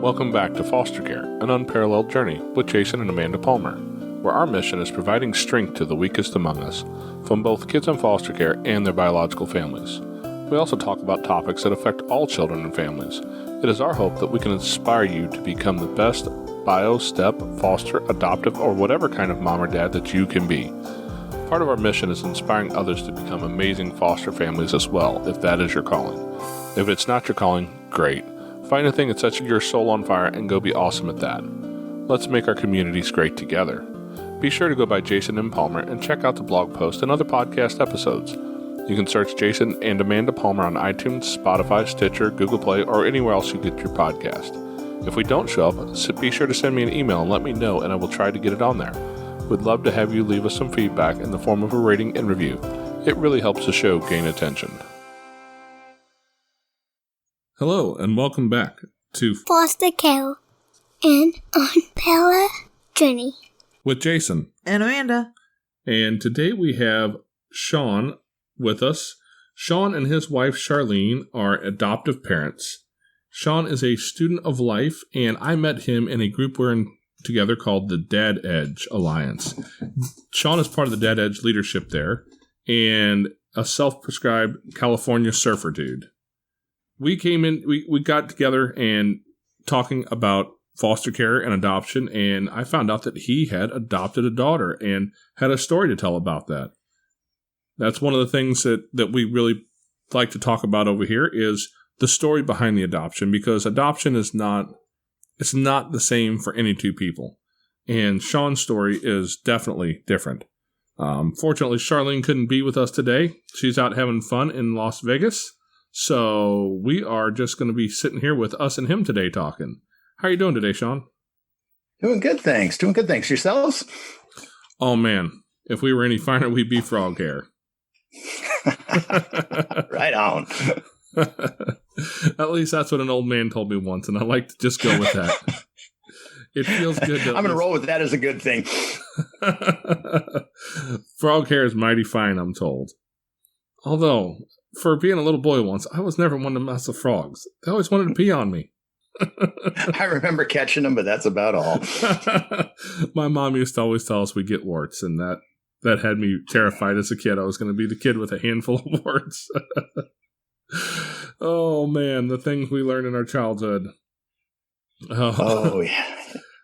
Welcome back to Foster Care, an unparalleled journey with Jason and Amanda Palmer, where our mission is providing strength to the weakest among us, from both kids in foster care and their biological families. We also talk about topics that affect all children and families. It is our hope that we can inspire you to become the best bio, step, foster, adoptive, or whatever kind of mom or dad that you can be. Part of our mission is inspiring others to become amazing foster families as well, if that is your calling. If it's not your calling, great. Find a thing that sets your soul on fire and go be awesome at that. Let's make our communities great together. Be sure to go by Jason M. Palmer and check out the blog post and other podcast episodes. You can search Jason and Amanda Palmer on iTunes, Spotify, Stitcher, Google Play, or anywhere else you get your podcast. If we don't show up, be sure to send me an email and let me know, and I will try to get it on there. We'd love to have you leave us some feedback in the form of a rating and review. It really helps the show gain attention. Hello, and welcome back to Foster Care, an unparalleled journey with Jason and Amanda. And today we have Sean with us. Sean and his wife Charlene are adoptive parents. Sean is a student of life, and I met him in a group we're in together called the Dad Edge Alliance. Sean is part of the Dad Edge leadership there, and a self-prescribed California surfer dude. We came in, we got together and talking about foster care and adoption, and I found out that he had adopted a daughter and had a story to tell about that. That's one of the things that we really like to talk about over here is the story behind the adoption, because adoption is not the same for any two people. And Sean's story is definitely different. Fortunately, Charlene couldn't be with us today. She's out having fun in Las Vegas. So we are just going to be sitting here with us and him today talking. How are you doing today, Sean? Doing good, thanks. Yourselves? Oh, man. If we were any finer, we'd be frog hair. Right on. At least that's what an old man told me once, and I like to just go with that. It feels good. I'm going to roll with that as a good thing. Frog hair is mighty fine, I'm told. Although, for being a little boy once, I was never one to mess with frogs. They always wanted to pee on me. I remember catching them, but that's about all. My mom used to always tell us we get warts, and that had me terrified as a kid. I was going to be the kid with a handful of warts. Oh, man, the things we learned in our childhood. Oh, yeah.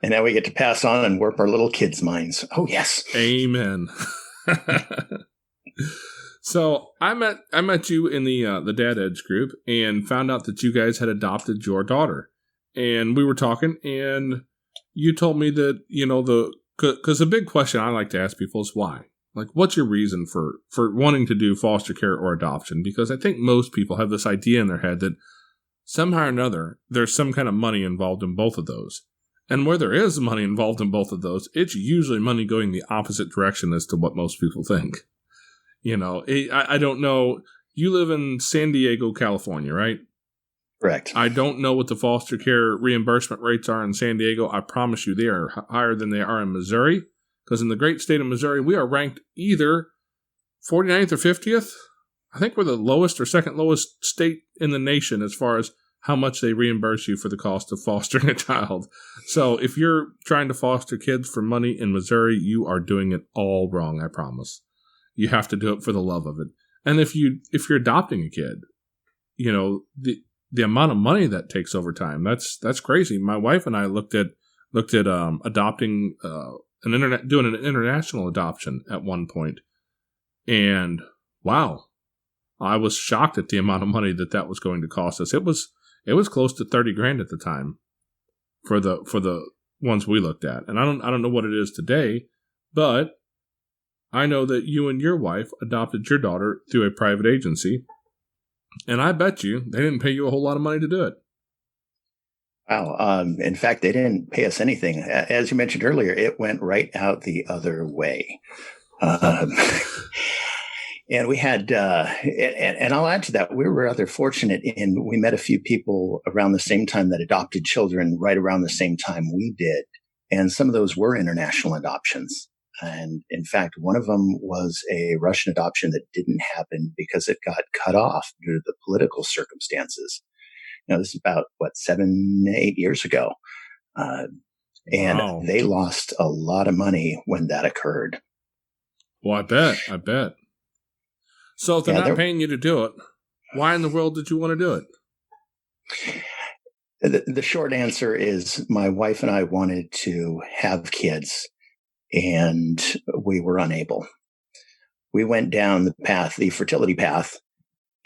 And now we get to pass on and warp our little kids' minds. Oh, yes. Amen. So I met you in the Dad Edge group and found out that you guys had adopted your daughter. And we were talking, and you told me that, because the big question I like to ask people is why? Like, what's your reason for wanting to do foster care or adoption? Because I think most people have this idea in their head that somehow or another, there's some kind of money involved in both of those. And where there is money involved in both of those, it's usually money going the opposite direction as to what most people think. I don't know. You live in San Diego, California, right? Correct. I don't know what the foster care reimbursement rates are in San Diego. I promise you they are higher than they are in Missouri. Because in the great state of Missouri, we are ranked either 49th or 50th. I think we're the lowest or second lowest state in the nation as far as how much they reimburse you for the cost of fostering a child. So if you're trying to foster kids for money in Missouri, you are doing it all wrong, I promise. You have to do it for the love of it. And if you're adopting a kid, the amount of money that takes over time, that's crazy. My wife and I looked at adopting doing an international adoption at one point, and wow, I was shocked at the amount of money that was going to cost us. It was close to $30,000 at the time for the ones we looked at, and I don't know what it is today, but I know that you and your wife adopted your daughter through a private agency, and I bet you they didn't pay you a whole lot of money to do it. Wow. In fact, they didn't pay us anything. As you mentioned earlier, it went right out the other way. And we had, and I'll add to that, we were rather fortunate in we met a few people around the same time that adopted children right around the same time we did. And some of those were international adoptions. And in fact, one of them was a Russian adoption that didn't happen because it got cut off due to the political circumstances. This is about 7, 8 years ago. And Wow. they lost a lot of money when that occurred. Well, I bet. So if they're not paying you to do it, why in the world did you want to do it? The short answer is my wife and I wanted to have kids, and we were unable. We went down the fertility path,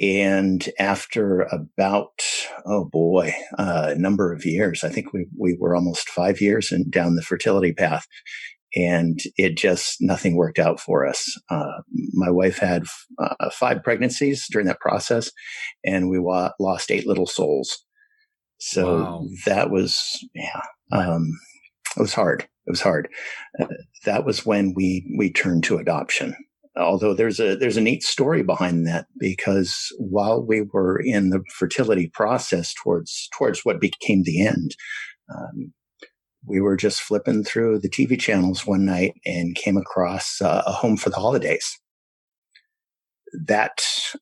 and after about, a number of years, I think we were almost 5 years down the fertility path, and nothing worked out for us. My wife had 5 pregnancies during that process, and we lost 8 little souls. So Wow. That was, it was hard. It was hard. That was when we turned to adoption. Although there's a neat story behind that, because while we were in the fertility process towards what became the end, we were just flipping through the TV channels one night and came across A Home for the Holidays. That's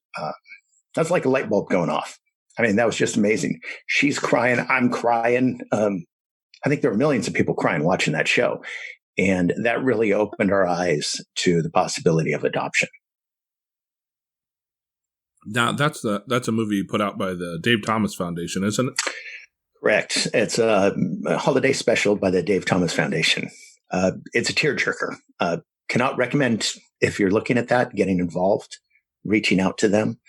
like a light bulb going off. I mean, that was just amazing. She's crying. I'm crying. I think there were millions of people crying watching that show. And that really opened our eyes to the possibility of adoption. Now, that's a movie put out by the Dave Thomas Foundation, isn't it? Correct. It's a holiday special by the Dave Thomas Foundation. It's a tearjerker. Cannot recommend, if you're looking at that, getting involved, reaching out to them.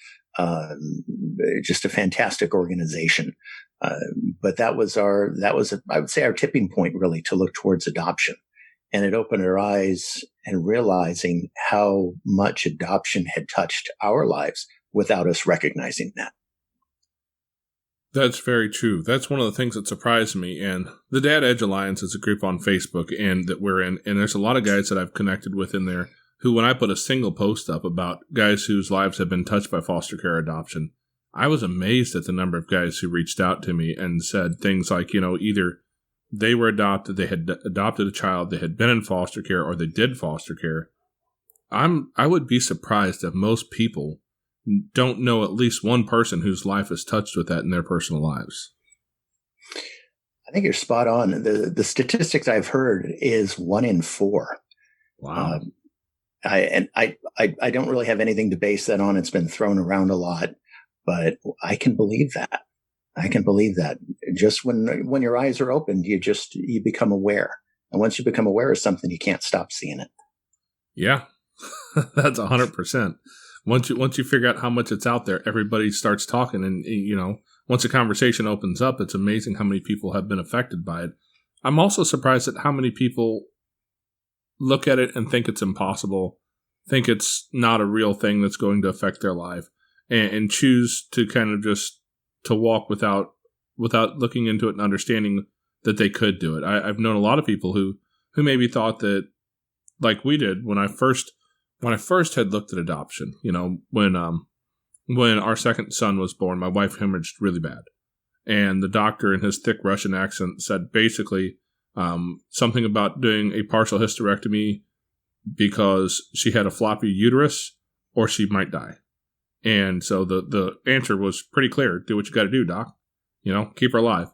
Just a fantastic organization. But that was I would say, our tipping point, really, to look towards adoption. And it opened our eyes and realizing how much adoption had touched our lives without us recognizing that. That's very true. That's one of the things that surprised me. And the Dad Edge Alliance is a group on Facebook and that we're in. And there's a lot of guys that I've connected with in there who, when I put a single post up about guys whose lives have been touched by foster care adoption, I was amazed at the number of guys who reached out to me and said things like, either they were adopted, they had adopted a child, they had been in foster care, or they did foster care. I would be surprised if most people don't know at least one person whose life is touched with that in their personal lives. I think you're spot on. The statistics I've heard is 1 in 4. Wow. I don't really have anything to base that on. It's been thrown around a lot, but I can believe that. Just when your eyes are opened, you become aware. And once you become aware of something, you can't stop seeing it. Yeah, that's 100%. Once you figure out how much it's out there, everybody starts talking. And, once a conversation opens up, it's amazing how many people have been affected by it. I'm also surprised at how many people look at it and think it's impossible, think it's not a real thing that's going to affect their life, and choose to kind of just to walk without looking into it and understanding that they could do it. I've known a lot of people who maybe thought that, like we did when I first had looked at adoption. When our second son was born, my wife hemorrhaged really bad, and the doctor in his thick Russian accent said basically something about doing a partial hysterectomy because she had a floppy uterus or she might die. And so the answer was pretty clear. Do what you got to do, doc. Keep her alive.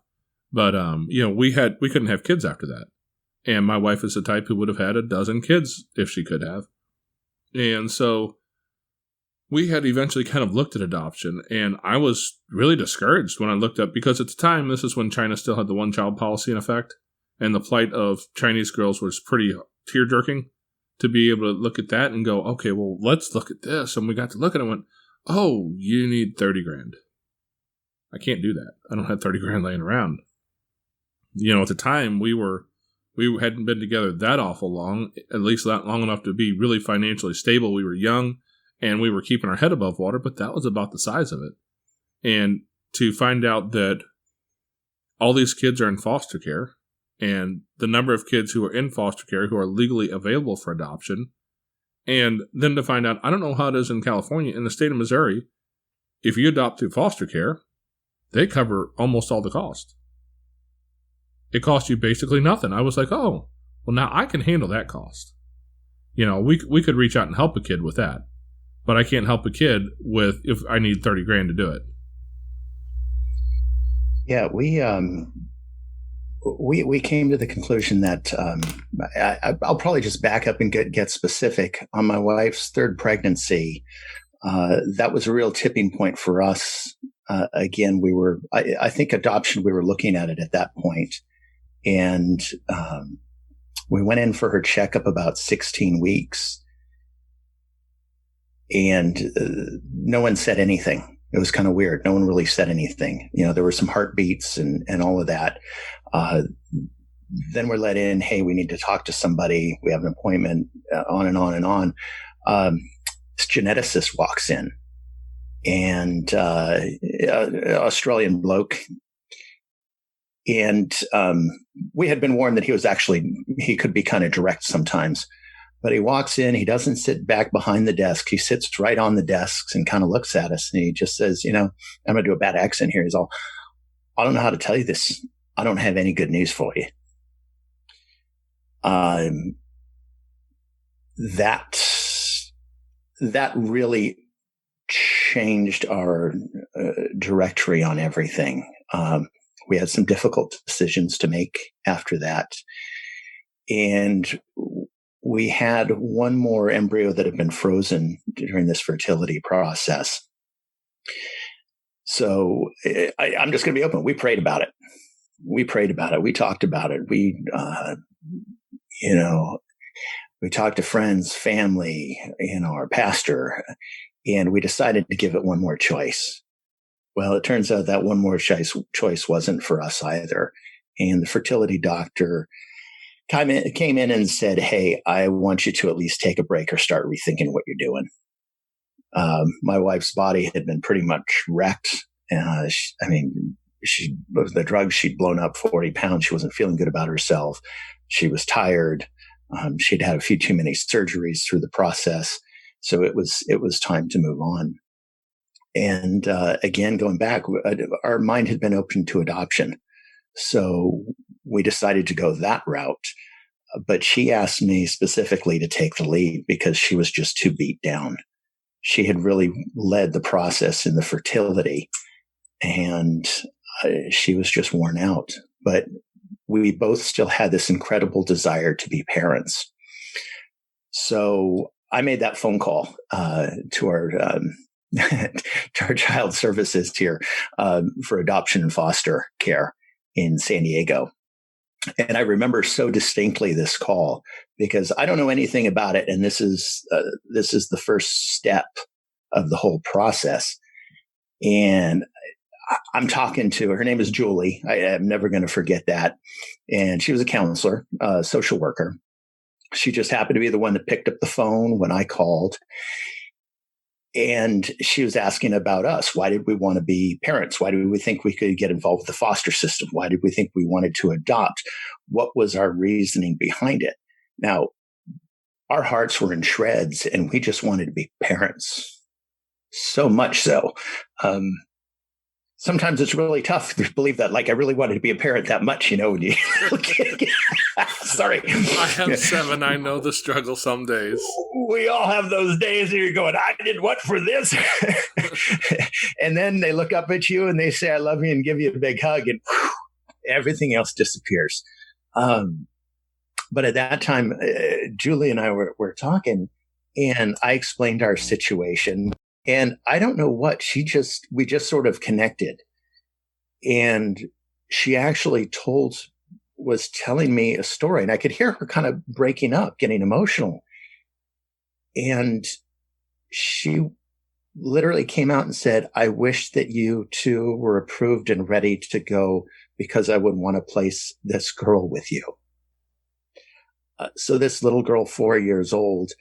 But, we couldn't have kids after that. And my wife is the type who would have had a dozen kids if she could have. And so we had eventually kind of looked at adoption, and I was really discouraged when I looked up, because at the time, this is when China still had the one-child policy in effect, and the plight of Chinese girls was pretty tear-jerking to be able to look at that and go, okay, well, let's look at this. And we got to look at it and went, oh, you need $30,000. I can't do that. I don't have $30,000 laying around. At the time, we hadn't been together that awful long, at least not long enough to be really financially stable. We were young and we were keeping our head above water, but that was about the size of it. And to find out that all these kids are in foster care, and the number of kids who are in foster care who are legally available for adoption, and then to find out, I don't know how it is in California, in the state of Missouri, if you adopt through foster care, they cover almost all the cost. It costs you basically nothing. I was like, oh, well, now I can handle that cost. We could reach out and help a kid with that, but I can't help a kid if I need $30,000 to do it. Yeah, we came to the conclusion that I'll probably just back up and get specific. On my wife's third pregnancy, that was a real tipping point for us. Again, I think adoption, we were looking at it at that point. And we went in for her checkup about 16 weeks. And no one said anything. It was kind of weird. No one really said anything. There were some heartbeats and all of that. Then we're let in, hey, we need to talk to somebody. We have an appointment, on and on and on. This geneticist walks in, and Australian bloke. And we had been warned that he could be kind of direct sometimes. But he walks in, he doesn't sit back behind the desk. He sits right on the desks and kind of looks at us. And he just says, I'm going to do a bad accent here. He's all, I don't know how to tell you this. I don't have any good news for you. That really changed our directory on everything. We had some difficult decisions to make after that. And we had one more embryo that had been frozen during this fertility process. So I'm just going to be open. We prayed about it. We talked about it. We talked to friends, family, our pastor, and we decided to give it one more choice. Well, it turns out that one more choice wasn't for us either. And the fertility doctor came in and said, hey, I want you to at least take a break or start rethinking what you're doing. My wife's body had been pretty much wrecked. The drugs, she'd blown up 40 pounds. She wasn't feeling good about herself. She was tired. She'd had a few too many surgeries through the process. So it was time to move on. And again, going back, our mind had been open to adoption. So we decided to go that route. But she asked me specifically to take the lead because she was just too beat down. She had really led the process in the fertility, and she was just worn out. But we both still had this incredible desire to be parents. So I made that phone call to our to our child services here for adoption and foster care in San Diego. And I remember so distinctly this call because I don't know anything about it. And this is the first step of the whole process. And I'm talking to her name is Julie. I am never going to forget that. And she was a counselor, social worker. She just happened to be the one that picked up the phone when I called. And she was asking about us. Why did we want to be parents? Why did we think we could get involved with the foster system? Why did we think we wanted to adopt? What was our reasoning behind it? Now, our hearts were in shreds and we just wanted to be parents. So much so. Sometimes it's really tough to believe that, like, I really wanted to be a parent that much, when you sorry. I have 7. I know the struggle some days. We all have those days where you're going, I did what for this? And then they look up at you and they say, I love you, and give you a big hug, and whew, everything else disappears. But at that time, Julie and I were talking, and I explained our situation. And I don't know what, we just sort of connected. And she actually was telling me a story, and I could hear her kind of breaking up, getting emotional. And she literally came out and said, I wish that you two were approved and ready to go because I would want to place this girl with you. So this little girl, 4 years old,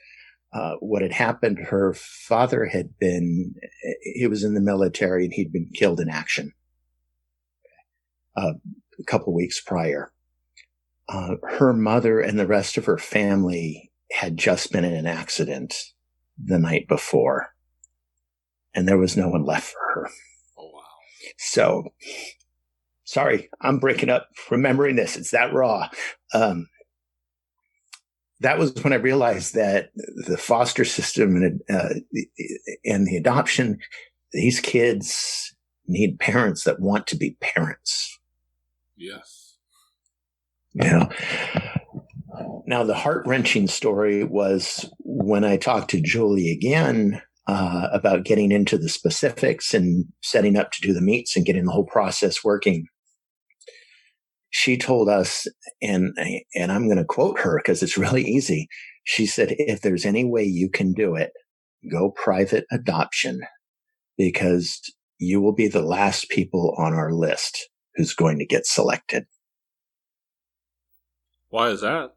what had happened, her father he was in the military and he'd been killed in action a couple weeks prior. Her mother and the rest of her family had just been in an accident the night before, and there was no one left for her. Oh, wow. So, sorry, I'm breaking up remembering this. It's that raw. That was when I realized that the foster system and the adoption, these kids need parents that want to be parents. Yes. You know, now the heart-wrenching story was when I talked to Julie again about getting into the specifics and setting up to do the meets and getting the whole process working. She told us, and I'm going to quote her because it's really easy. She said, if there's any way you can do it, go private adoption, because you will be the last people on our list who's going to get selected. Why is that?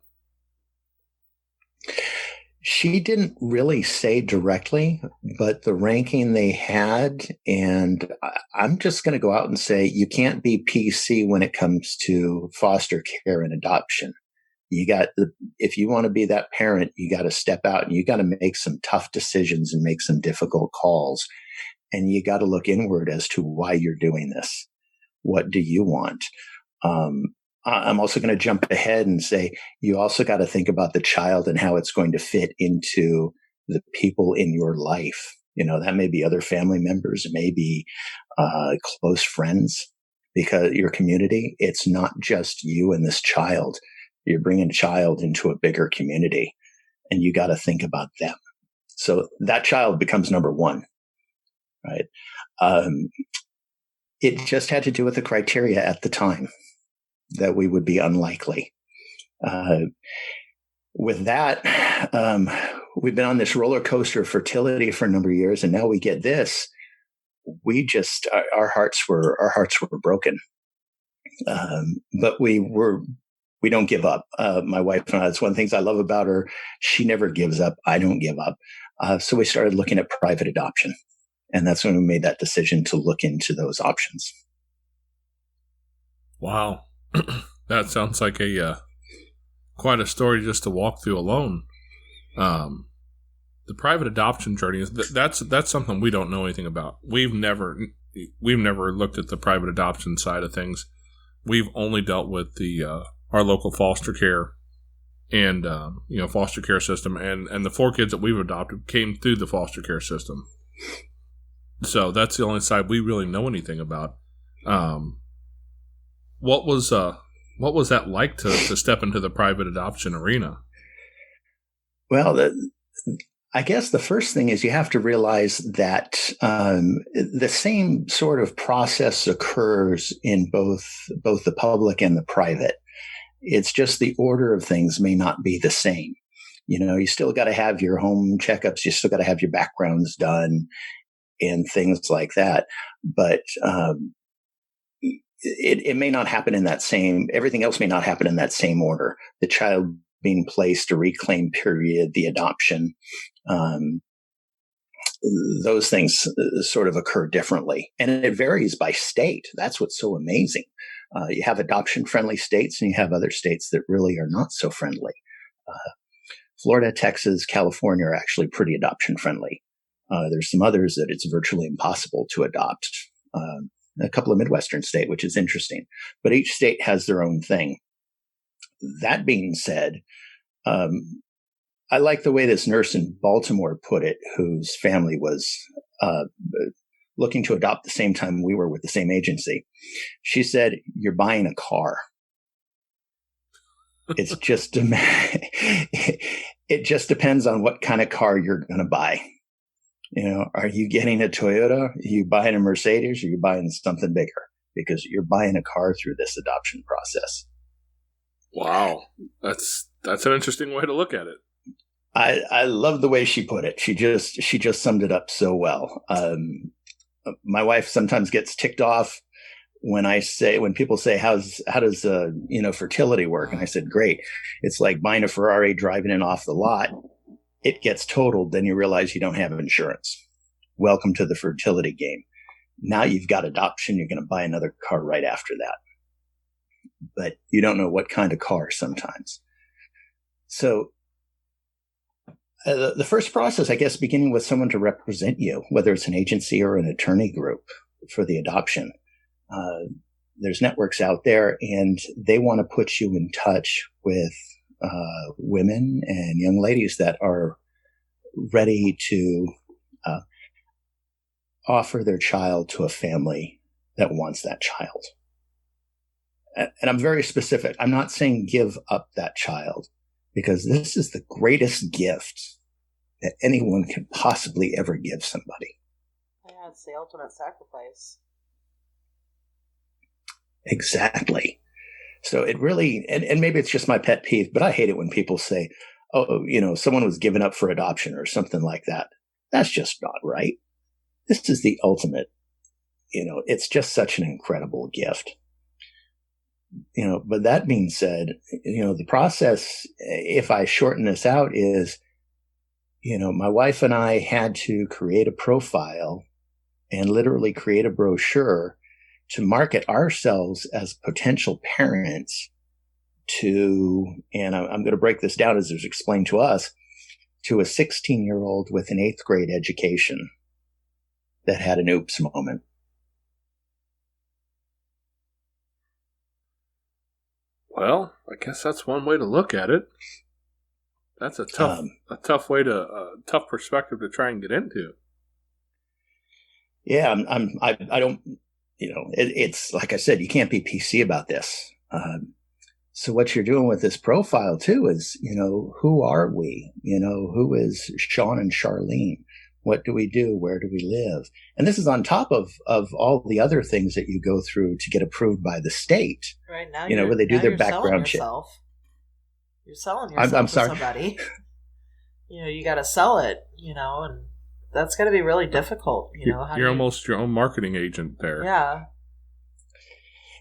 She didn't really say directly, but the ranking they had, and I'm just going to go out and say you can't be PC when it comes to foster care and adoption. If you want to be that parent, you got to step out and you got to make some tough decisions and make some difficult calls. And you got to look inward as to why you're doing this. What do you want? I'm also going to jump ahead and say, you also got to think about the child and how it's going to fit into the people in your life. You know, that may be other family members, it may be close friends, because your community, it's not just you and this child. You're bringing a child into a bigger community, and you got to think about them. So that child becomes number one, right? It just had to do with the criteria at the time that we would be unlikely. With that, we've been on this roller coaster of fertility for a number of years, and now we get this. We just our hearts were broken, but we don't give up. My wife and I, that's one of the things I love about her. She never gives up. I don't give up. So we started looking at private adoption, and that's when we made that decision to look into those options. Wow. That sounds like quite a story just to walk through alone. The private adoption journey that's something we don't know anything about. We've never looked at the private adoption side of things. We've only dealt with our local foster care and foster care system, and the 4 kids that we've adopted came through the foster care system. So that's the only side we really know anything about. What was that like to step into the private adoption arena? Well, I guess the first thing is you have to realize that the same sort of process occurs in both the public and the private. It's just the order of things may not be the same. You know, you still got to have your home checkups. You still got to have your backgrounds done and things like that. But it may not happen in that same, everything else may not happen in that same order. The child being placed, a reclaim period, the adoption, those things sort of occur differently. And it varies by state. That's what's so amazing. You have adoption-friendly states, and you have other states that really are not so friendly. Florida, Texas, California are actually pretty adoption-friendly. There's some others that it's virtually impossible to adopt. A couple of Midwestern states, which is interesting. But each state has their own thing. That being said, I like the way this nurse in Baltimore put it, whose family was looking to adopt the same time we were with the same agency. She said, you're buying a car. It's just, it just depends on what kind of car you're going to buy. You know, are you getting a Toyota? Are you buying a Mercedes? Or are you buying something bigger? Because you're buying a car through this adoption process. Wow. That's an interesting way to look at it. I love the way she put it. She just summed it up so well. My wife sometimes gets ticked off when people say, how does fertility work? And I said, great. It's like buying a Ferrari, driving it off the lot. It gets totaled. Then you realize you don't have insurance. Welcome to the fertility game. Now you've got adoption. You're going to buy another car right after that. But you don't know what kind of car sometimes. So the first process, I guess, beginning with someone to represent you, whether it's an agency or an attorney group for the adoption. There's networks out there, and they want to put you in touch with women and young ladies that are ready to offer their child to a family that wants that child. And I'm very specific. I'm not saying give up that child, because this is the greatest gift that anyone can possibly ever give somebody. Yeah, it's the ultimate sacrifice. Exactly. So it really, and maybe it's just my pet peeve, but I hate it when people say, oh, someone was given up for adoption or something like that. That's just not right. This is the ultimate, it's just such an incredible gift. But that being said, the process, if I shorten this out, is, my wife and I had to create a profile and literally create a brochure to market ourselves as potential parents to, and I'm going to break this down as it was explained to us, to a 16-year-old with an 8th grade education that had an oops moment. Well, I guess that's one way to look at it. That's a tough perspective to try and get into. Yeah, I don't, it's like I said, you can't be PC about this. So what you're doing with this profile too is, who are we? Who is Sean and Charlene? What do we do? Where do we live? And this is on top of all the other things that you go through to get approved by the state. Right now, where they do their background check. You're selling yourself I'm to sorry. somebody. You got to sell it, and that's got to be really difficult. You're almost your own marketing agent there. Yeah.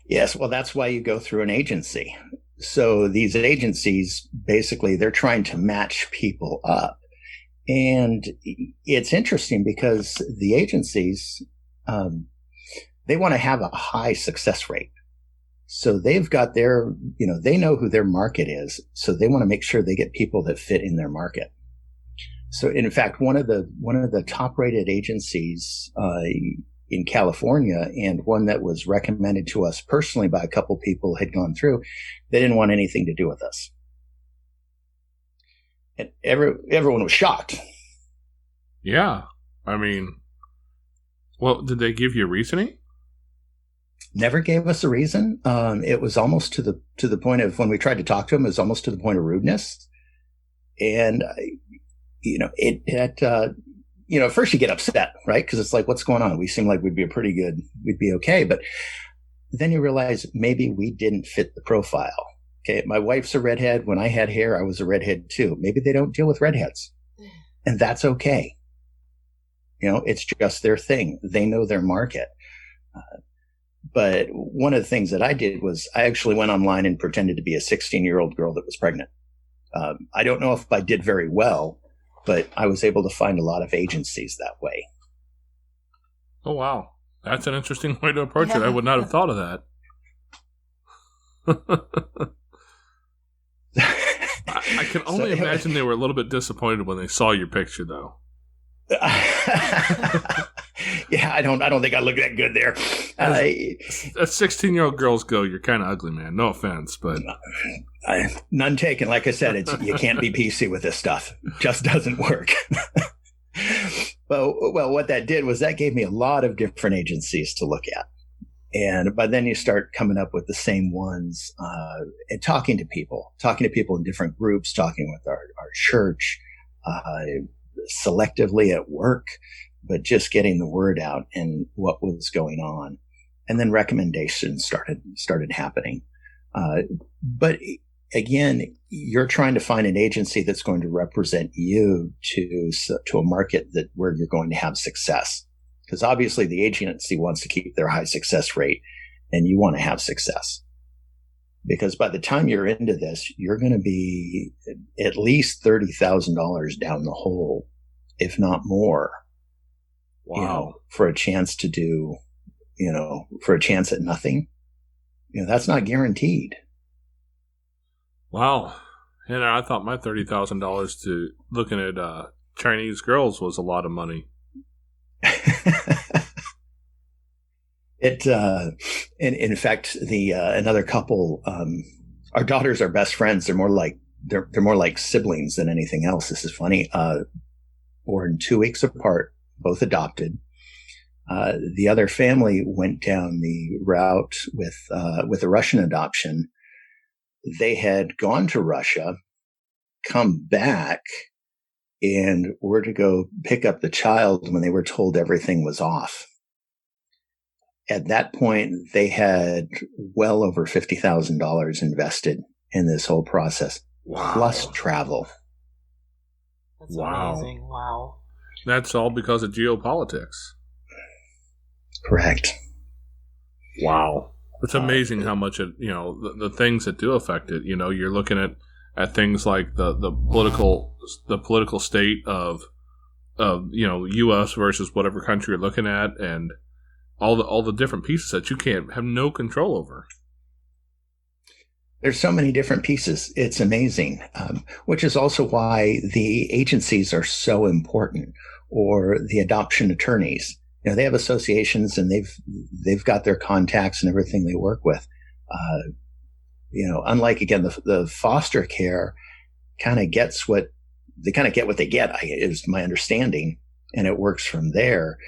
Yes. Well, that's why you go through an agency. So these agencies, basically, they're trying to match people up. And it's interesting because the agencies, they want to have a high success rate. So they've got their, they know who their market is. So they want to make sure they get people that fit in their market. So in fact, one of the top rated agencies, in California, and one that was recommended to us personally by a couple people had gone through, they didn't want anything to do with us. And everyone was shocked. Yeah. I mean, well, did they give you a reasoning? Never gave us a reason. It was almost to the point of, when we tried to talk to them, it was almost to the point of rudeness. And, at first you get upset, right? Because it's like, what's going on? We seem like we'd be okay. But then you realize maybe we didn't fit the profile. Okay. My wife's a redhead. When I had hair, I was a redhead too. Maybe they don't deal with redheads, and that's okay. It's just their thing. They know their market. But one of the things that I did was I actually went online and pretended to be a 16-year-old girl that was pregnant. I don't know if I did very well, but I was able to find a lot of agencies that way. Oh, wow. That's an interesting way to approach it. I would not have thought of that. I can only imagine they were a little bit disappointed when they saw your picture, though. Yeah, I don't think I look that good there. As 16-year-old girls go, you're kind of ugly, man. No offense, but none taken. Like I said, you can't be PC with this stuff. Just doesn't work. Well, what that did was that gave me a lot of different agencies to look at. And by then you start coming up with the same ones, and talking to people in different groups, talking with our church, selectively at work, but just getting the word out and what was going on. And then recommendations started happening. But again, you're trying to find an agency that's going to represent you to a market where you're going to have success. Because obviously the agency wants to keep their high success rate, and you want to have success. Because by the time you're into this, you're going to be at least $30,000 down the hole, if not more. Wow. For a chance to do, for a chance at nothing. That's not guaranteed. Wow. And I thought my $30,000 to looking at Chinese girls was a lot of money. In fact, another couple, our daughters are best friends. They're more like siblings than anything else. This is funny. Born 2 weeks apart, both adopted. The other family went down the route with a Russian adoption. They had gone to Russia, come back, and were to go pick up the child when they were told everything was off. At that point, they had well over $50,000 invested in this whole process, plus travel. That's amazing. Wow. That's all because of geopolitics. Correct. Wow. It's amazing how much the things that do affect it. You're looking at things like the political state of U.S. versus whatever country you're looking at, and all the different pieces that you can't have no control over. There's so many different pieces. It's amazing, which is also why the agencies are so important, or the adoption attorneys. They have associations, and they've got their contacts and everything they work with. Unlike, again, the foster care kind of get what they get, is my understanding, and it works from there.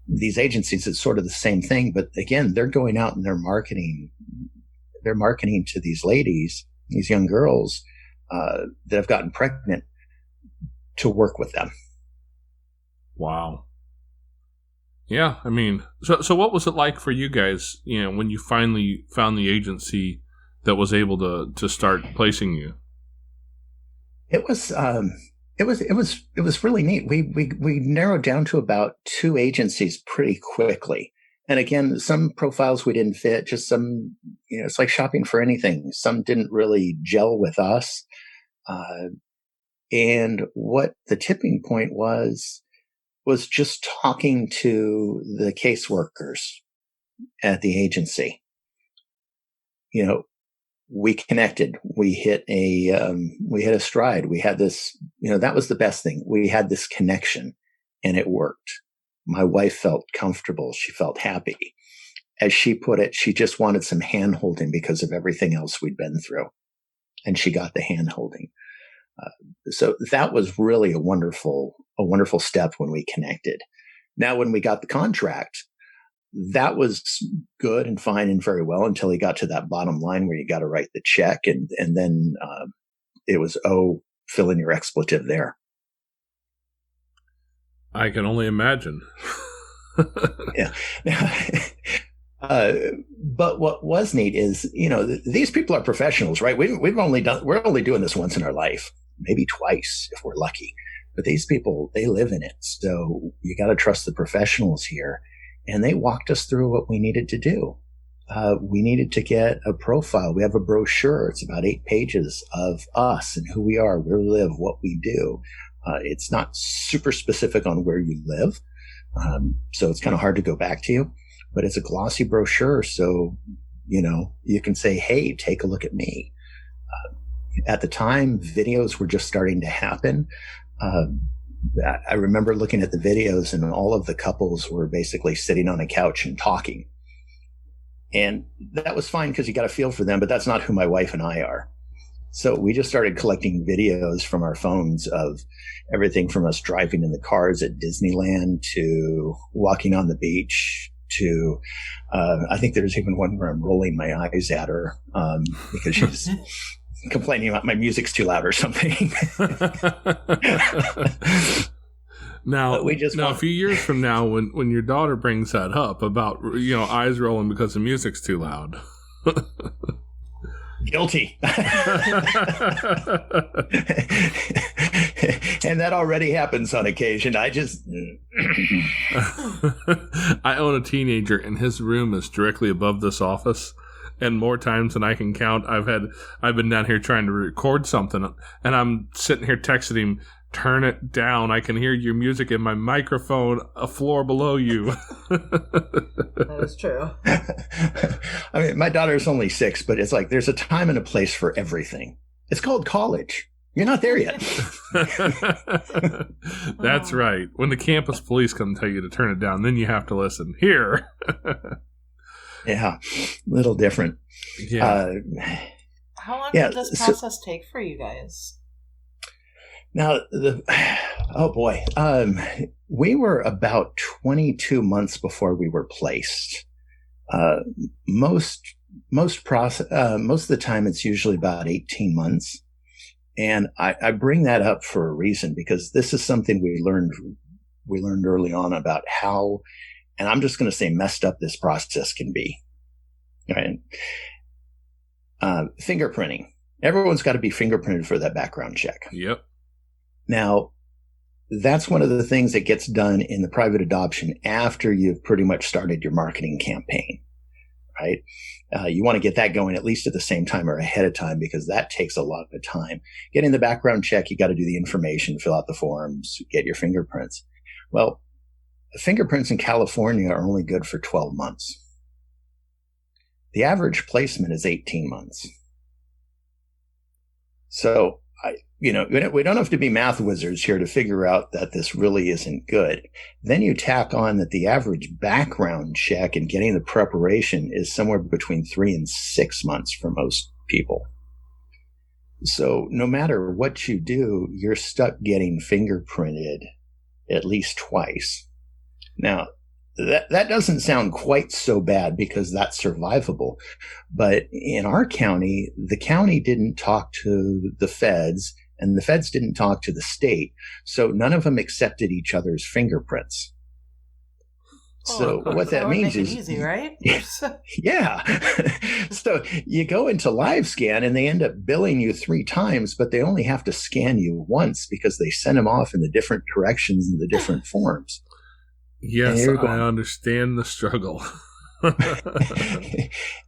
These agencies, it's sort of the same thing, but again, they're going out and they're marketing to these ladies, these young girls that have gotten pregnant, to work with them. Wow. Yeah, I mean, so what was it like for you guys, when you finally found the agency that was able to start placing you? It was really neat. We narrowed down to about 2 agencies pretty quickly. And again, some profiles we didn't fit, just some, it's like shopping for anything. Some didn't really gel with us. And what the tipping point was just talking to the caseworkers at the agency. We connected. We hit a stride. We had this, that was the best thing. We had this connection, and it worked. My wife felt comfortable. She felt happy. As she put it, she just wanted some hand holding because of everything else we'd been through. And she got the hand holding. So that was really a wonderful step when we connected. Now, when we got the contract, that was good and fine and very well until he got to that bottom line where you got to write the check. And then it was, fill in your expletive there. I can only imagine. Yeah. But what was neat is, these people are professionals, right? We're only doing this once in our life, maybe twice if we're lucky. But these people, they live in it. So you got to trust the professionals here. And they walked us through what we needed to do. We needed to get a profile. We have a brochure. It's about 8 pages of us and who we are, where we live, what we do. It's not super specific on where you live. So it's kind of hard to go back to you, but it's a glossy brochure. So, you can say, hey, take a look at me. At the time, videos were just starting to happen. I remember looking at the videos, and all of the couples were basically sitting on a couch and talking. And that was fine because you got a feel for them, but that's not who my wife and I are. So we just started collecting videos from our phones of everything from us driving in the cars at Disneyland to walking on the beach to, I think there's even one where I'm rolling my eyes at her because she's complaining about my music's too loud or something. Now, a few years from now, when your daughter brings that up about eyes rolling because the music's too loud. Guilty. And that already happens on occasion. I own a teenager, and his room is directly above this office. And more times than I can count, I've been down here trying to record something, and I'm sitting here texting him, turn it down. I can hear your music in my microphone a floor below you. That is true. I mean, my daughter's only 6, but it's like there's a time and a place for everything. It's called college. You're not there yet. That's right. When the campus police come tell you to turn it down, then you have to listen. Here. Yeah, a little different. Yeah. How long did this process take for you guys? Now, Oh boy. We were about 22 months before we were placed. Uh, most most of the time, it's usually about 18 months. And I bring that up for a reason because this is something we learned early on about how, and I'm just going to say messed up this process can be. Right? Fingerprinting. Everyone's got to be fingerprinted for that background check. Yep. Now, that's one of the things that gets done in the private adoption after you've pretty much started your marketing campaign, right? You want to get that going at least at the same time or ahead of time because that takes a lot of time. Getting the background check, you got to do the information, fill out the forms, get your fingerprints. Well, fingerprints in California are only good for 12 months. The average placement is 18 months. So, we don't have to be math wizards here to figure out that this really isn't good. Then you tack on that the average background check and getting the preparation is somewhere between 3 and 6 months for most people. So no matter what you do, you're stuck getting fingerprinted at least twice. Now, that doesn't sound quite so bad because that's survivable. But in our county, the county didn't talk to the feds and the feds didn't talk to the state. So none of them accepted each other's fingerprints. So what that means is easy, right? Yeah. So you go into live scan and they end up billing you 3 times, but they only have to scan you once because they send them off in the different directions and the different forms. Yes, I understand the struggle.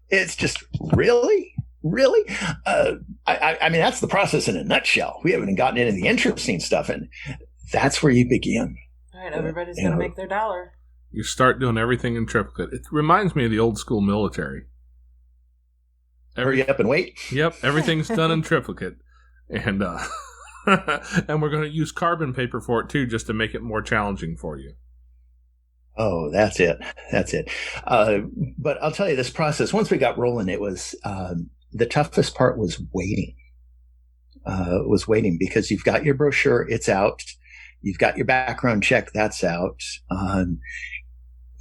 It's just really? I mean, that's the process in a nutshell. We haven't gotten into the interesting stuff, and that's where you begin. All right, everybody's going to make their dollar. You start doing everything in triplicate. It reminds me of the old school military. Hurry up and wait. Yep, everything's done in triplicate. And and we're going to use carbon paper for it, too, just to make it more challenging for you. Oh, that's it. But I'll tell you, this process, once we got rolling, it was the toughest part was waiting. Because you've got your brochure, it's out. You've got your background check, that's out.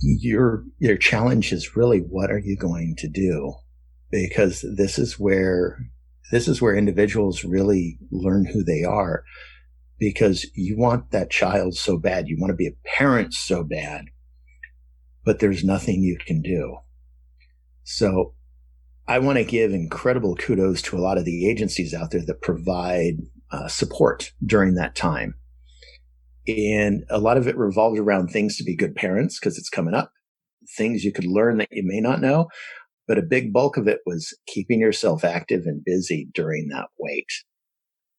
Your challenge is really, what are you going to do? Because this is where individuals really learn who they are, because you want that child so bad. You want to be a parent so bad, but there's nothing you can do. So I want to give incredible kudos to a lot of the agencies out there that provide support during that time. And a lot of it revolved around things to be good parents, because it's coming up, things you could learn that you may not know. But a big bulk of it was keeping yourself active and busy during that wait.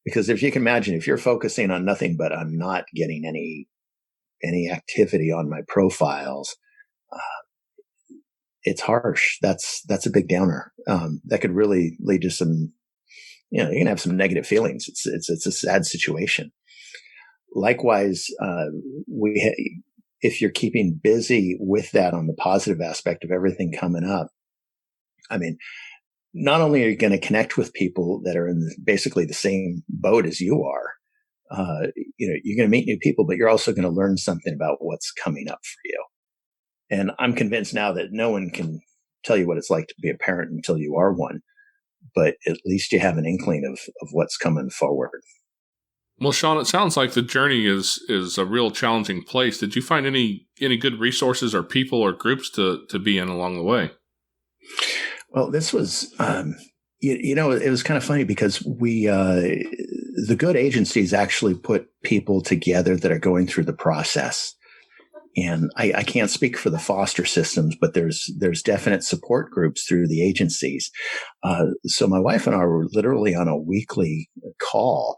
Because if you can imagine, if you're focusing on nothing but I'm not getting any activity on my profiles, it's harsh. That's a big downer. That could really lead to some, you can have some negative feelings. It's a sad situation. Likewise, if you're keeping busy with that on the positive aspect of everything coming up, I mean, not only are you going to connect with people that are in basically the same boat as you are, you're going to meet new people, but you're also going to learn something about what's coming up for you. And I'm convinced now that no one can tell you what it's like to be a parent until you are one, but at least you have an inkling of what's coming forward. Well, Sean, it sounds like the journey is a real challenging place. Did you find any good resources or people or groups to be in along the way? Well, this was, it was kind of funny because the good agencies actually put people together that are going through the process. And I can't speak for the foster systems, but there's definite support groups through the agencies. So my wife and I were literally on a weekly call.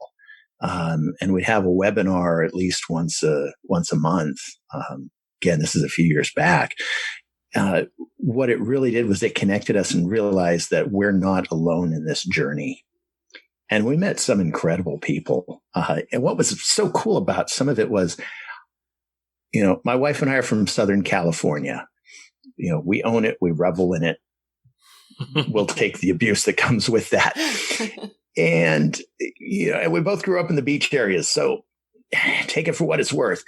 And we'd have a webinar at least once a month. Again, this is a few years back. What it really did was it connected us and realized that we're not alone in this journey. And we met some incredible people. And what was so cool about some of it was, my wife and I are from Southern California. We own it. We revel in it. We'll take the abuse that comes with that. And we both grew up in the beach areas. So take it for what it's worth.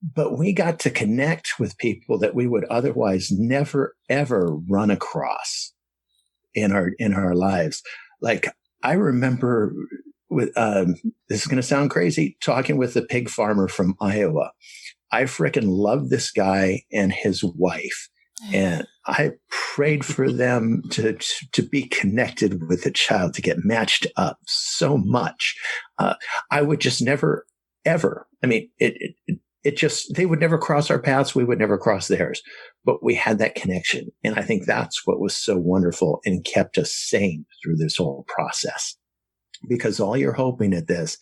But we got to connect with people that we would otherwise never, ever run across in our lives. Like, I remember with, this is going to sound crazy, talking with a pig farmer from Iowa. I frickin' loved this guy and his wife. And I prayed for them to be connected with a child, to get matched up so much. I would just never, ever, I mean, it just, they would never cross our paths. We would never cross theirs, but we had that connection. And I think that's what was so wonderful and kept us sane through this whole process, because all you're hoping at this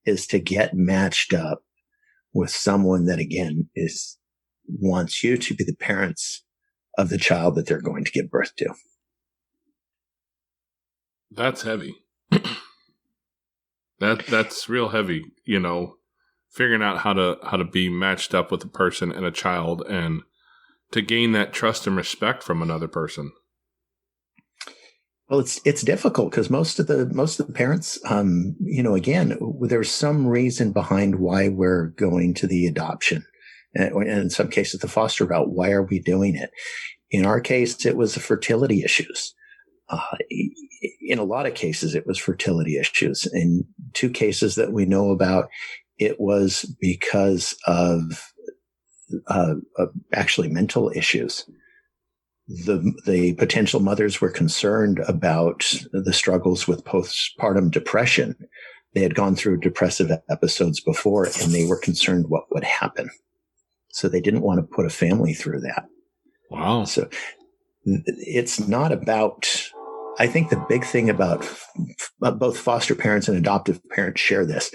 is to get matched up with someone that, again, wants you to be the parents of the child that they're going to give birth to. That's heavy. That's real heavy, figuring out how to be matched up with a person and a child, and to gain that trust and respect from another person. Well, it's difficult because most of the parents, again, there's some reason behind why we're going to the adoption, and in some cases the foster route. Why are we doing it? In our case, it was the fertility issues. In a lot of cases, it was fertility issues. In 2 cases that we know about, it was because of actually mental issues. The potential mothers were concerned about the struggles with postpartum depression. They had gone through depressive episodes before, and they were concerned what would happen. So they didn't want to put a family through that. Wow. So it's not about, I think the big thing about both foster parents and adoptive parents share this,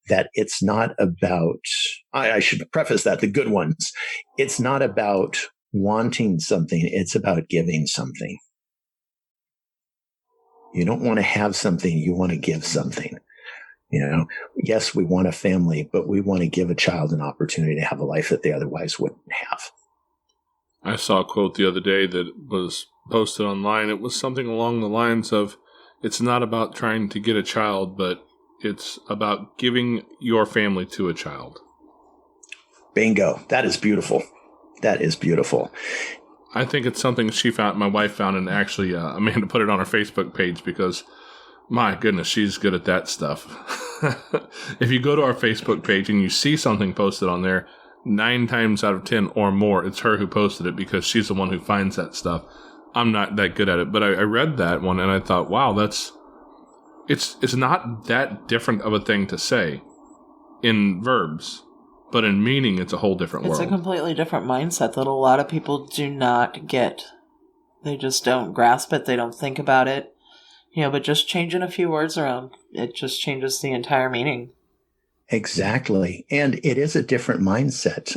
that it's not about, I should preface that, the good ones, it's not about wanting something, it's about giving something. You don't want to have something, you want to give something. Yes, we want a family, but we want to give a child an opportunity to have a life that they otherwise wouldn't have. I saw a quote the other day that was posted online. It was something along the lines of, it's not about trying to get a child, but it's about giving your family to a child. Bingo. That is beautiful. That is beautiful. I think it's something my wife found, and actually Amanda put it on her Facebook page, because my goodness, she's good at that stuff. If you go to our Facebook page and you see something posted on there, 9 times out of 10 or more, it's her who posted it, because she's the one who finds that stuff. I'm not that good at it, but I read that one and I thought, wow, it's not that different of a thing to say in verbs, but in meaning, it's a whole different world. It's a completely different mindset that a lot of people do not get. They just don't grasp it. They don't think about it. But just changing a few words around, it just changes the entire meaning. Exactly. And it is a different mindset.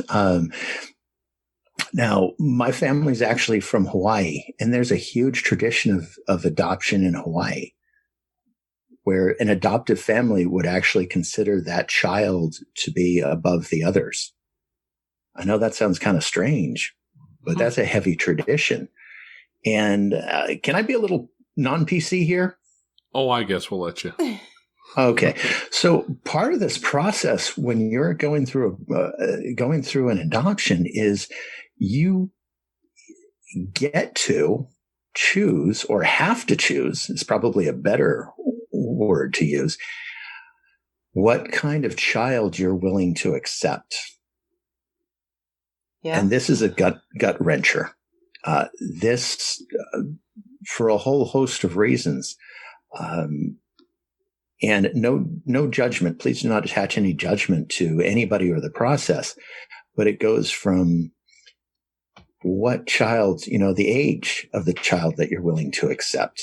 Now, my family's actually from Hawaii, and there's a huge tradition of adoption in Hawaii, where an adoptive family would actually consider that child to be above the others. I know that sounds kind of strange, but that's a heavy tradition. And can I be a little non-PC here? Oh, I guess we'll let you. Okay. So part of this process when you're going through an adoption is you get to choose, or have to choose, is probably a better word to use, what kind of child you're willing to accept. Yeah. And this is a gut wrencher. This for a whole host of reasons. And no judgment. Please do not attach any judgment to anybody or the process. But it goes from what child, the age of the child that you're willing to accept.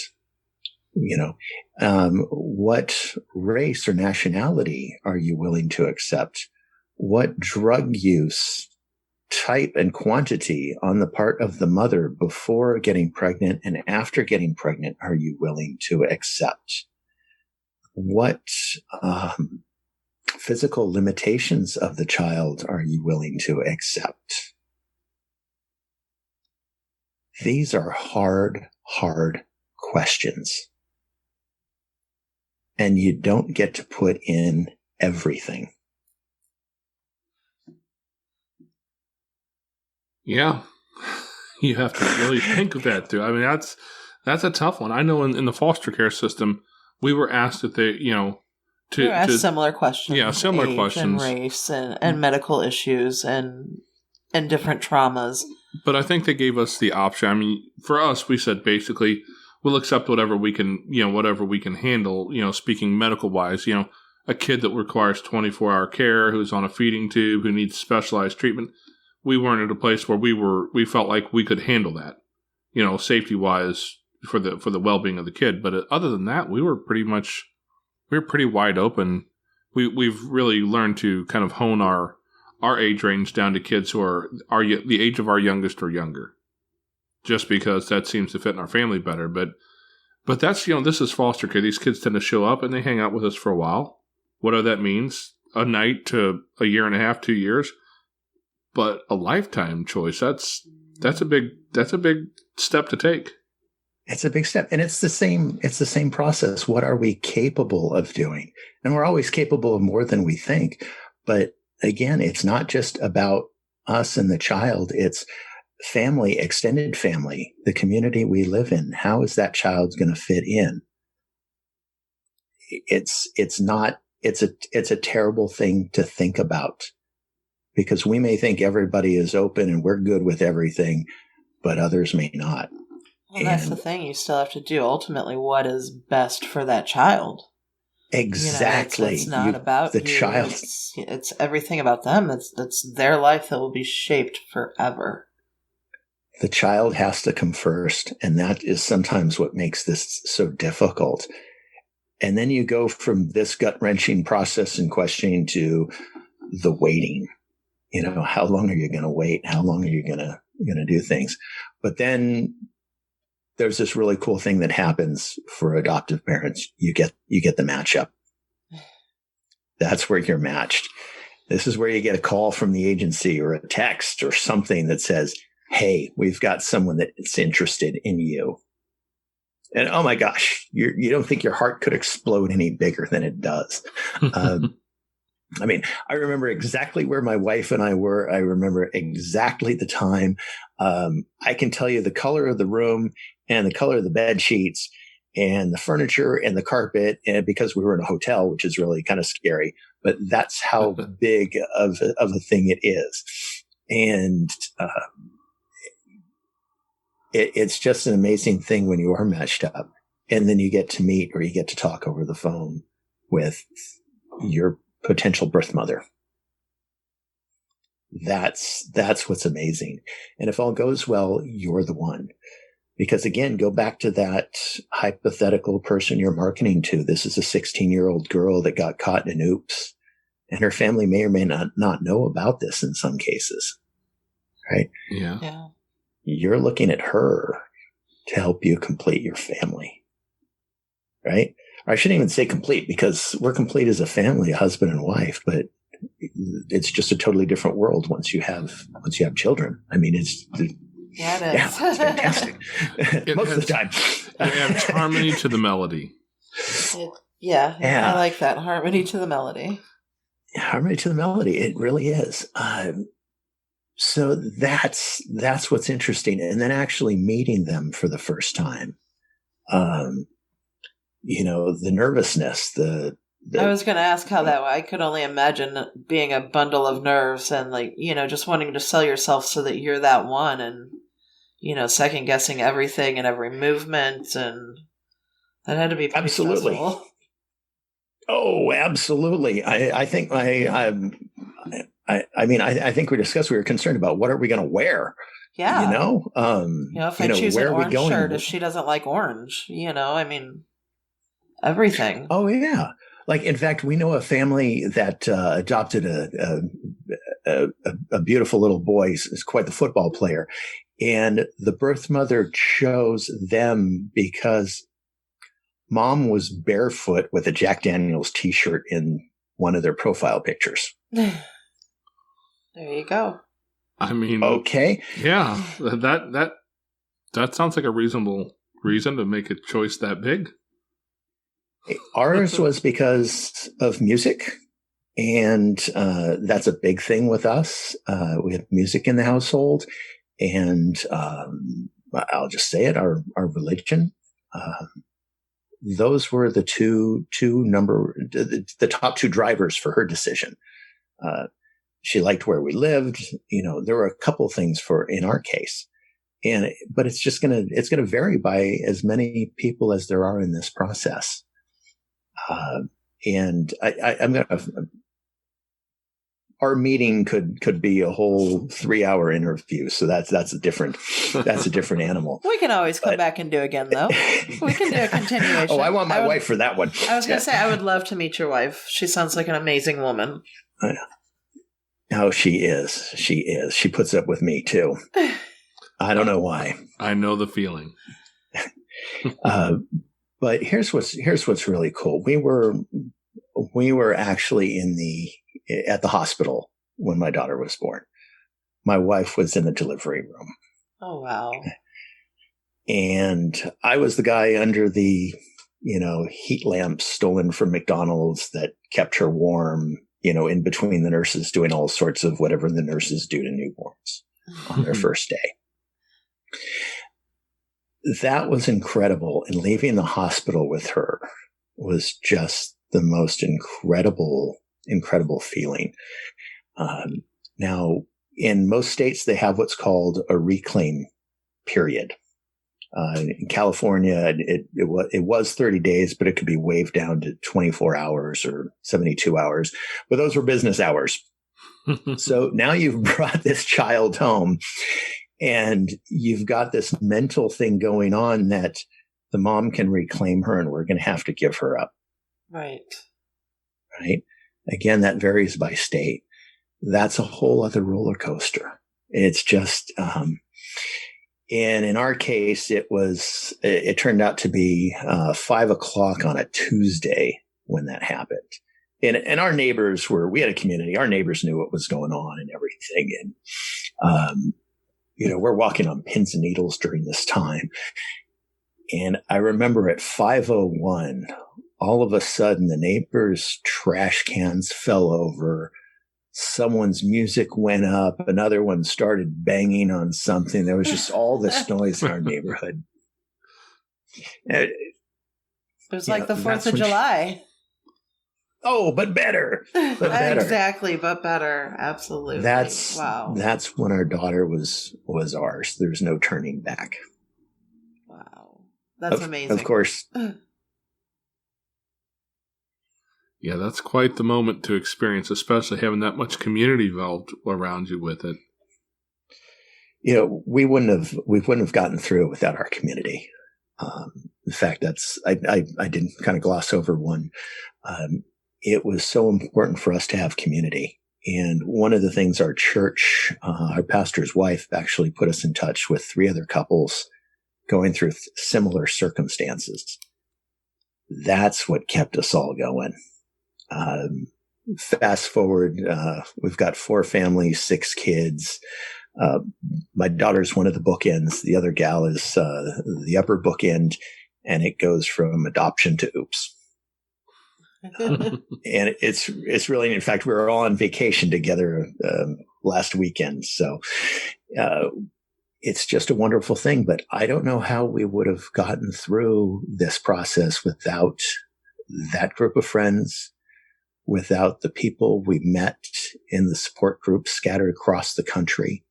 What race or nationality are you willing to accept? What drug use, type and quantity on the part of the mother before getting pregnant and after getting pregnant are you willing to accept? What physical limitations of the child are you willing to accept? These are hard questions. And you don't get to put in everything. Yeah. You have to really think of that too. I mean, that's a tough one. I know in the foster care system, we were asked if they, We were asked similar questions. Yeah, similar age questions. And race and medical issues and different traumas. But I think they gave us the option. I mean, for us, we said basically we'll accept whatever we can, whatever we can handle, speaking medical wise, a kid that requires 24-hour care, who's on a feeding tube, who needs specialized treatment. We weren't at a place where we felt like we could handle that, safety wise for the well-being of the kid. But other than that, we were pretty wide open. We've really learned to kind of hone our age range down to kids who are the age of our youngest or younger, just because that seems to fit in our family better. But that's, this is foster care. These kids tend to show up and they hang out with us for a while. Whatever that means, a night to a year and a half, 2 years, but a lifetime choice. That's a big step to take. It's a big step. And it's the same process. What are we capable of doing? And we're always capable of more than we think. But again, it's not just about us and the child. It's family, extended family, the community we live in. How is that child going to fit in? It's a terrible thing to think about, because we may think everybody is open and we're good with everything, but others may not. Well, that's the thing. You still have to do ultimately what is best for that child. Exactly. It's not about the you. child. It's everything about them. It's their life that will be shaped forever. The child has to come first, and that is sometimes what makes this so difficult. And then you go from this gut-wrenching process and questioning to the waiting. How long are you going to wait? How long are you going to do things? But then there's this really cool thing that happens for adoptive parents. You get the matchup. That's where you're matched. This is where you get a call from the agency or a text or something that says, hey, we've got someone that's interested in you. And oh my gosh, you don't think your heart could explode any bigger than it does. I mean, I remember exactly where my wife and I were. I remember exactly the time. I can tell you the color of the room and the color of the bed sheets and the furniture and the carpet, and because we were in a hotel, which is really kind of scary, but that's how big of a thing it is. And it's just an amazing thing when you are matched up, and then you get to meet or you get to talk over the phone with your potential birth mother. That's what's amazing. And if all goes well, you're the one. Because again, go back to that hypothetical person you're marketing to. This is a 16-year-old girl that got caught in an oops, and her family may or may not know about this in some cases. Right? Yeah. You're looking at her to help you complete your family. Right? Or I shouldn't even say complete, because we're complete as a family, a husband and wife, but it's just a totally different world once you have children. I mean, it's fantastic. Most of the time. It adds harmony to the melody. I like that. Harmony to the melody. Harmony to the melody. It really is. So that's what's interesting. And then actually meeting them for the first time. The nervousness, I was going to ask how that. I could only imagine being a bundle of nerves and just wanting to sell yourself so that you're that one, and second guessing everything and every movement, and that had to be pretty stressful. Oh, absolutely. I think I think we discussed, we were concerned about what are we going to wear. Yeah. If I choose an orange shirt, if she doesn't like orange, everything. Oh yeah. Like, in fact, we know a family that adopted a beautiful little boy. He's quite the football player. And the birth mother chose them because mom was barefoot with a Jack Daniels t-shirt in one of their profile pictures. There you go. I mean, okay. Yeah, that sounds like a reasonable reason to make a choice that big. Ours was because of music And that's a big thing with us. We have music in the household, and I'll just say it, our religion. Those were the the top two drivers for her decision. She liked where we lived. There were a couple things in our case, but it's going to vary by as many people as there are in this process. And I'm going to, our meeting could be a whole 3-hour interview. So that's a different animal. We can always come back and do again, though. We can do a continuation. Oh, I want my wife for that one. I was going to say, I would love to meet your wife. She sounds like an amazing woman. Oh, she is. She is. She puts up with me too. I don't know why. I know the feeling. But here's what's really cool. We were actually at the hospital when my daughter was born. My wife was in the delivery room. Oh, wow. And I was the guy under the, heat lamp stolen from McDonald's that kept her warm, in between the nurses doing all sorts of whatever the nurses do to newborns on their first day. That was incredible. And leaving the hospital with her was just the most incredible feeling. Now, in most states, they have what's called a reclaim period. In California, it was 30 days, but it could be waived down to 24 hours or 72 hours. But those were business hours. So now you've brought this child home, and you've got this mental thing going on that the mom can reclaim her, and we're going to have to give her up. Right. Right. Again, that varies by state. That's a whole other roller coaster. It's just, and in our case, it turned out to be 5:00 on a Tuesday when that happened. And our neighbors we had a community. Our neighbors knew what was going on and everything. And, we're walking on pins and needles during this time. And I remember at 5:01, all of a sudden the neighbors' trash cans fell over. Someone's music went up. Another one started banging on something. There was just all this noise in our neighborhood. It was like the 4th of July. Oh, but better. But better. Exactly, but better. Absolutely. Wow. That's when our daughter was ours. There's no turning back. Wow. That's amazing. Of course. Yeah, that's quite the moment to experience, especially having that much community involved around you with it. We wouldn't have gotten through it without our community. In fact, I did kind of gloss over one. It was so important for us to have community. And one of the things our church, our pastor's wife actually put us in touch with 3 other couples going through similar circumstances. That's what kept us all going. Fast forward, we've got 4 families, 6 kids. My daughter's one of the bookends. The other gal is the upper bookend, and it goes from adoption to oops. And it's really, in fact, we were all on vacation together last weekend. So it's just a wonderful thing. But I don't know how we would have gotten through this process without that group of friends, without the people we met in the support groups scattered across the country,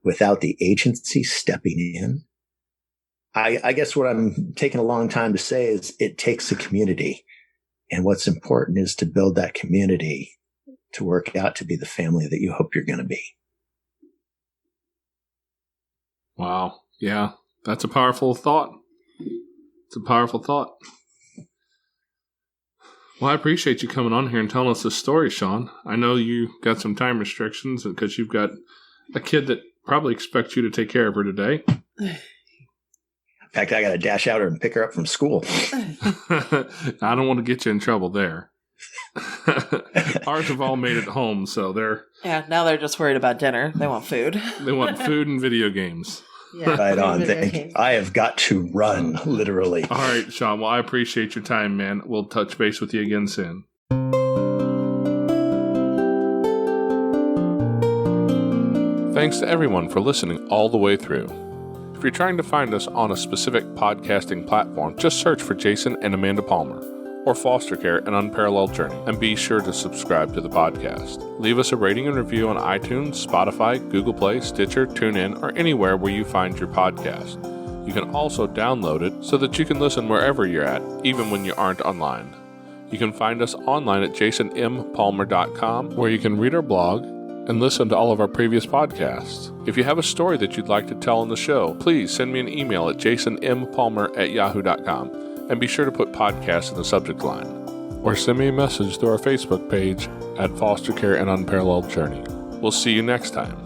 without the agency stepping in. I guess what I'm taking a long time to say is it takes a community. And what's important is to build that community to work out to be the family that you hope you're going to be. Wow. Yeah, that's a powerful thought. It's a powerful thought. Well, I appreciate you coming on here and telling us this story, Sean. I know you got some time restrictions because you've got a kid that probably expects you to take care of her today. In fact, I got to dash out her and pick her up from school. I don't want to get you in trouble there. Ours have all made it home, so they're... Yeah, now they're just worried about dinner. They want food. They want food and video games. Yeah, right on. Thank you. I have got to run, literally. All right, Sean. Well, I appreciate your time, man. We'll touch base with you again soon. Thanks to everyone for listening all the way through. If you're trying to find us on a specific podcasting platform, just search for Jason and Amanda Palmer, or Foster Care, An Unparalleled Journey, and be sure to subscribe to the podcast. Leave us a rating and review on iTunes, Spotify, Google Play, Stitcher, TuneIn, or anywhere where you find your podcast. You can also download it so that you can listen wherever you're at, even when you aren't online. You can find us online at jasonmpalmer.com, where you can read our blog and listen to all of our previous podcasts. If you have a story that you'd like to tell on the show, please send me an email at jasonmpalmer@yahoo.com. And be sure to put podcast in the subject line. Or send me a message through our Facebook page at Foster Care, An Unparalleled Journey. We'll see you next time.